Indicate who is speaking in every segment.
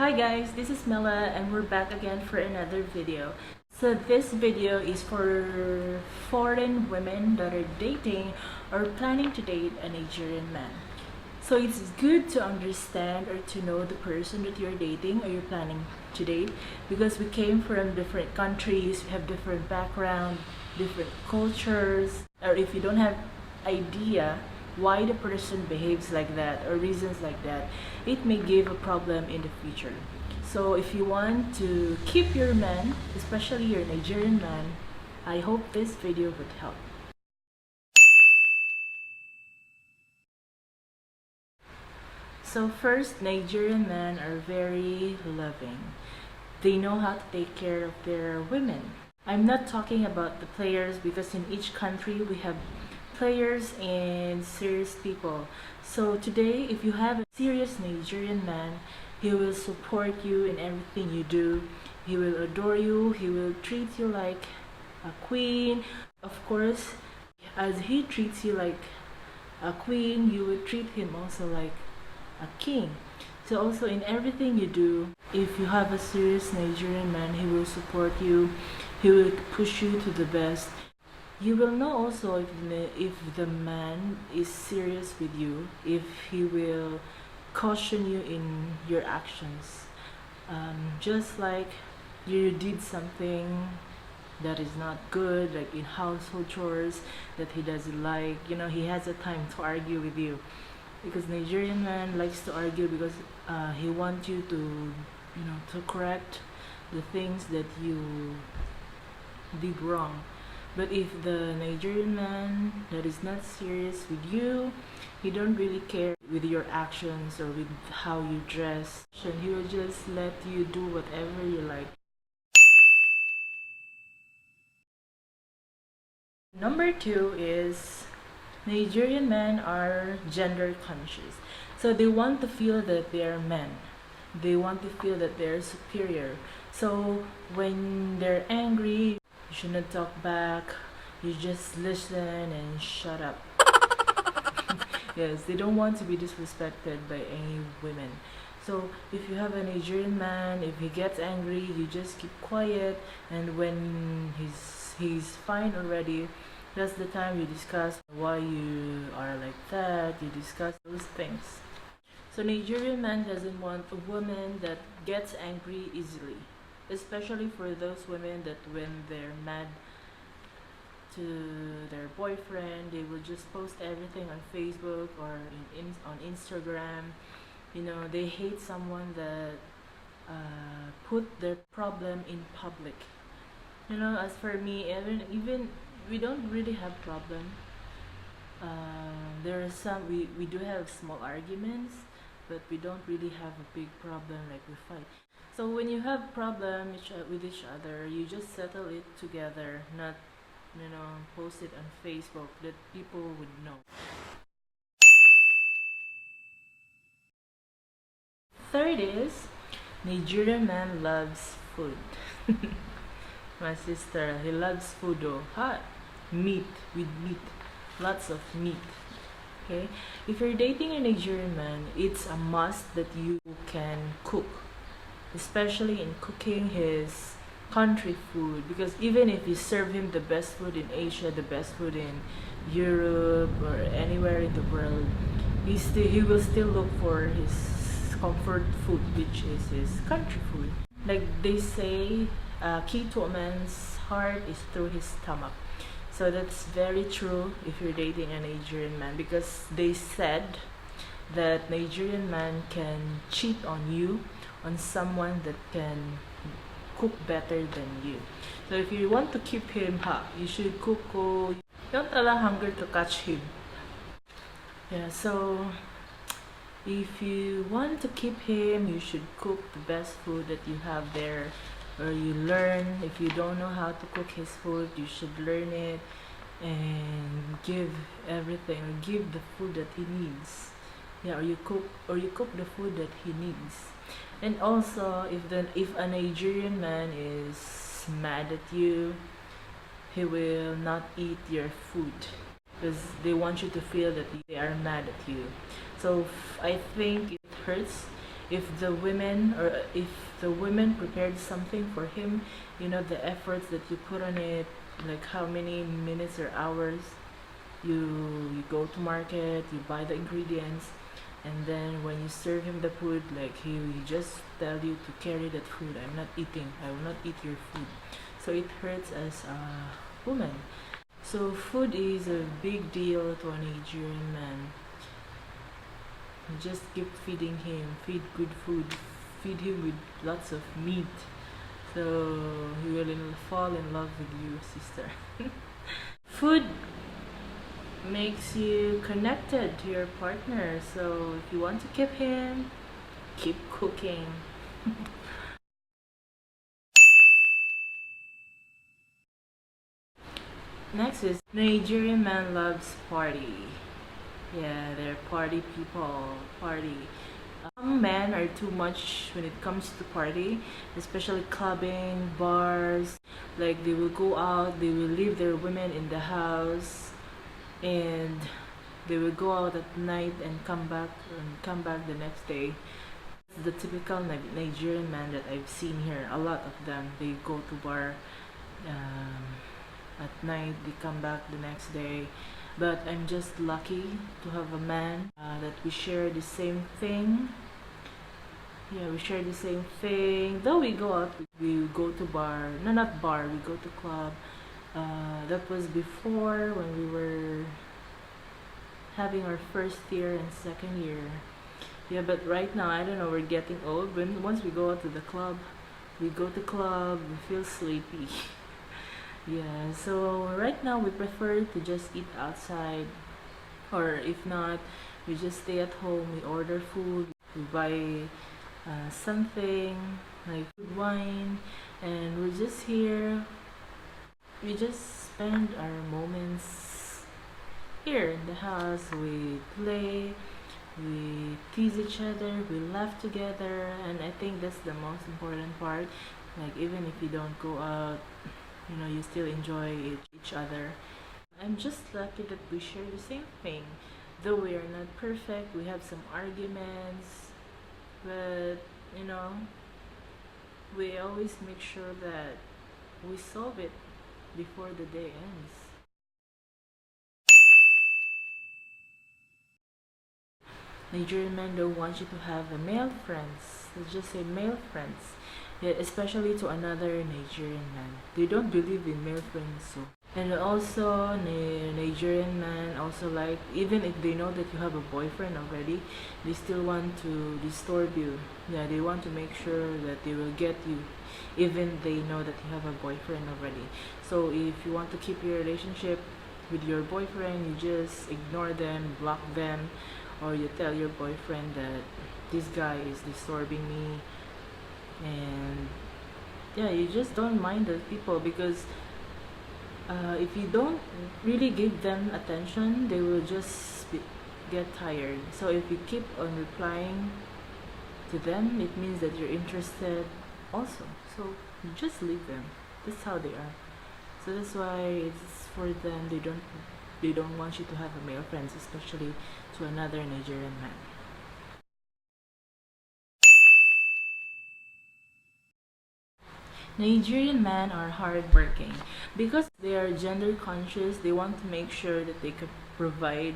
Speaker 1: Hi guys, this is Mela and we're back again for another video. So this video is for foreign women that are dating or planning to date a Nigerian man. So it's good to understand or to know the person that you're dating or you're planning to date, because we came from different countries, we have different background, different cultures, or if you don't have idea why the person behaves like that or reasons like that, it may give a problem in the future. So if you want to keep your man, especially your Nigerian man, I hope this video would help. So first, Nigerian men are very loving. They know how to take care of their women. I'm not talking about the players, because in each country we have players and serious people. So today, if you have a serious Nigerian man, he will support you in everything you do. He will adore you. He will treat you like a queen. Of course, as he treats you like a queen, you will treat him also like a king. So also in everything you do, if you have a serious Nigerian man, he will support you. He will push you to the best. You will know also if the man is serious with you, if he will caution you in your actions. Just like you did something that is not good, like in household chores that he doesn't like, he has a time to argue with you. Because Nigerian man likes to argue because he wants you to correct the things that you did wrong. But if the Nigerian man that is not serious with you, he don't really care with your actions or with how you dress, and he will just let you do whatever you like. Number 2 is Nigerian men are gender conscious. So they want to feel that they are men. They want to feel that they're superior. So when they're angry, you shouldn't talk back. You just listen and shut up. Yes, they don't want to be disrespected by any women. So if you have a Nigerian man, if he gets angry, you just keep quiet, and when he's fine already, that's the time you discuss why you are like that. You discuss those things. So Nigerian man doesn't want a woman that gets angry easily, especially for those women that when they're mad to their boyfriend, they will just post everything on Facebook or on Instagram. They hate someone that put their problem in public. As for me, even we don't really have problem. There are some, we do have small arguments, but we don't really have a big problem like we fight. So when you have problem with each other, you just settle it together, not post it on Facebook that people would know. Third is Nigerian man loves food. My sister, he loves food though. Hot meat, with meat, lots of meat. Okay, if you're dating a Nigerian man, it's a must that you can cook, especially in cooking his country food, because even if you serve him the best food in Asia, the best food in Europe or anywhere in the world, he will still look for his comfort food, which is his country food. Like they say, key to a man's heart is through his stomach. So that's very true if you're dating a Nigerian man, because they said that Nigerian man can cheat on you, on someone that can cook better than you. So if you want to keep him, you should cook. Don't allow hunger to catch him. Yeah, so if you want to keep him, you should cook the best food that you have there, or you learn. If you don't know how to cook his food, you should learn it and give everything, or give the food that he needs. Yeah, or you cook the food that he needs. And also, if a Nigerian man is mad at you, he will not eat your food, because they want you to feel that they are mad at you. So I think it hurts if the women, or if the women prepared something for him, you know, the efforts that you put on it, like how many minutes or hours you go to market, you buy the ingredients, and then when you serve him the food, like he will just tell you to carry that food. I'm not eating, I will not eat your food. So it hurts as a woman. So food is a big deal to a Nigerian man. You just keep feeding him, feed good food, feed him with lots of meat, so he will fall in love with you, sister. Food makes you connected to your partner, so if you want to keep him, keep cooking. Next is Nigerian man loves party. Yeah, they're party people. Party. Some men are too much when it comes to party, especially clubbing, bars. Like they will go out, they will leave their women in the house, and they will go out at night and come back the next day. The typical Nigerian man that I've seen here. A lot of them, they go to bar um, at night, they come back the next day. But I'm just lucky to have a man that we share the same thing. Yeah, we share the same thing. Though we go out, we go to bar. No, not bar. We go to club. That was before when we were having our first year and second year. Yeah, but right now I don't know. We're getting old. When once we go out to the club, we go to club. We feel sleepy. Yeah, so right now we prefer to just eat outside, or if not, we just stay at home. We order food, we buy something like wine, and we're just here. We just spend our moments here in the house. We play, we tease each other, we laugh together, and I think that's the most important part. Like, even if you don't go out, you know, you still enjoy each other. I'm just lucky that we share the same thing. Though we are not perfect, we have some arguments, but you know, we always make sure that we solve it before the day ends. Nigerian men don't want you to have a male friends. Let's just say male friends. Yeah, especially to another Nigerian man. They don't believe in male friends. So, and also Nigerian men also, like, even if they know that you have a boyfriend already, they still want to disturb you. Yeah, they want to make sure that they will get you, even they know that you have a boyfriend already. So if you want to keep your relationship with your boyfriend, you just ignore them, block them, or you tell your boyfriend that this guy is disturbing me. And yeah, you just don't mind those people, because if you don't really give them attention, they will just get tired. So if you keep on replying to them, it means that you're interested also. So you just leave them. That's how they are. So that's why it's for them. They don't want you to have a male friends, especially to another Nigerian man. Nigerian men are hardworking because they are gender conscious. They want to make sure that they can provide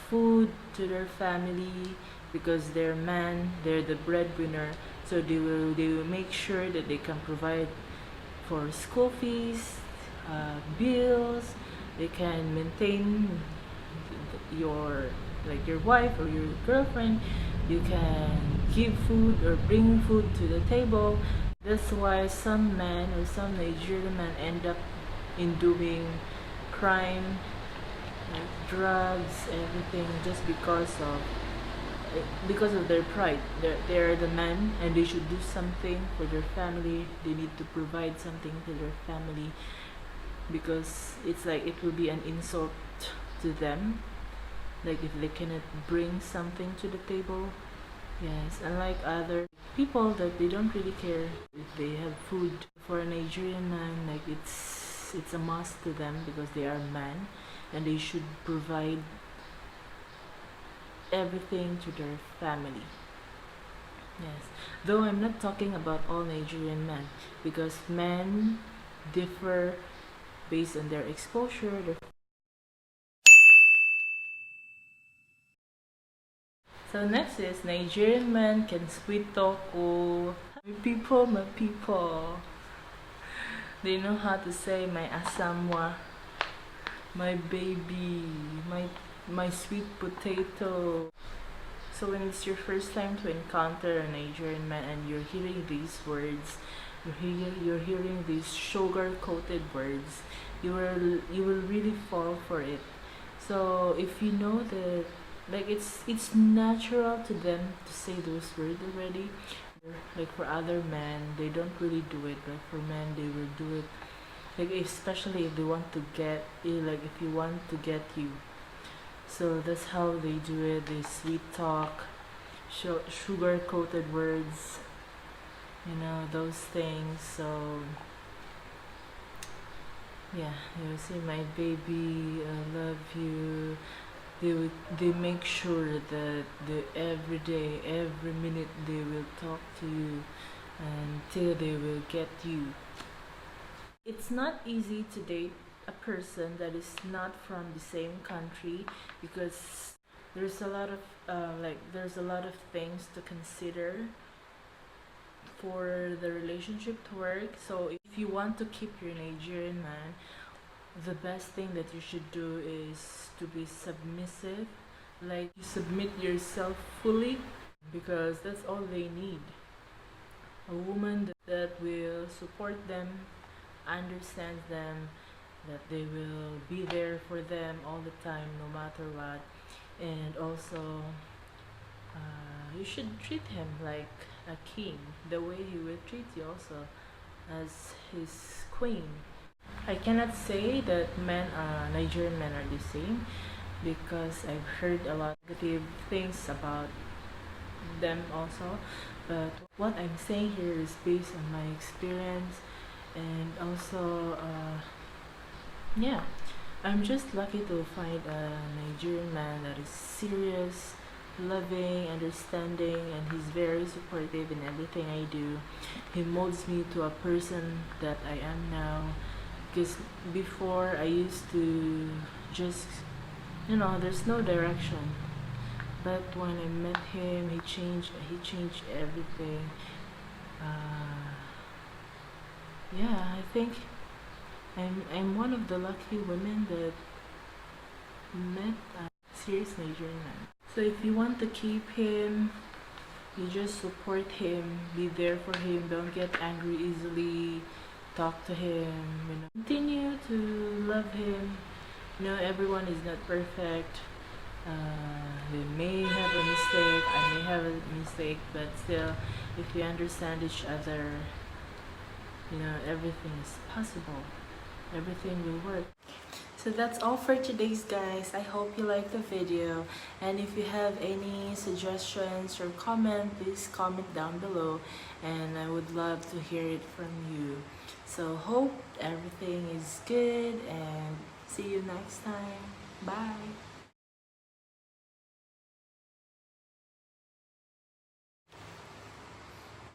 Speaker 1: food to their family, because they're men, they're the breadwinner. So they will make sure that they can provide for school fees, bills. They can maintain your, like, your wife or your girlfriend. You can give food or bring food to the table. That's why some men or some Nigerian men end up in doing crime, like drugs, everything, just because of their pride. They're the men, and they should do something for their family. They need to provide something to their family, because it's like it will be an insult to them, like if they cannot bring something to the table. Yes, unlike other people that they don't really care if they have food. For a Nigerian man, like, it's a must to them, because they are men, and they should provide everything to their family. Yes, though I'm not talking about all Nigerian men, because men differ based on their exposure. So next is Nigerian men can sweet talk. Oh, my people. They know how to say my asamwa, my baby, my my sweet potato. So when it's your first time to encounter a Nigerian man and you're hearing these words, you're hearing these sugar-coated words, you will really fall for it. So if you know that, like, it's natural to them to say those words already. Like for other men, they don't really do it, but for men, they will do it. Like especially if they want to get, like if you want to get you. So that's how they do it. They sweet talk, sugar coated words, those things. So yeah, you see, my baby, I love you. They make sure that every day, every minute, they will talk to you until they will get you. It's not easy to date a person that is not from the same country, because there's a lot of there's a lot of things to consider for the relationship to work. So if you want to keep your Nigerian man, the best thing that you should do is to be submissive. Like you submit yourself fully, because that's all they need. A woman that will support them, understands them, that they will be there for them all the time, no matter what. And also, you should treat him like a king, the way he will treat you also as his queen. I cannot say that Nigerian men are the same, because I've heard a lot of negative things about them also. But what I'm saying here is based on my experience, and also, yeah, I'm just lucky to find a Nigerian man that is serious, loving, understanding, and he's very supportive in everything I do. He molds me to a person that I am now. Because before I used to just, there's no direction. But when I met him, he changed. He changed everything. Uh, yeah, I think I'm one of the lucky women that met a serious Nigerian man. So if you want to keep him, you just support him, be there for him, don't get angry easily, talk to him, continue to love him. Everyone is not perfect. They may have a mistake, I may have a mistake, but still, if you understand each other, everything is possible. Everything will work. So that's all for today's, guys. I hope you like the video, and if you have any suggestions or comment, please comment down below, and I would love to hear it from you. So hope everything is good, and see you next time. Bye.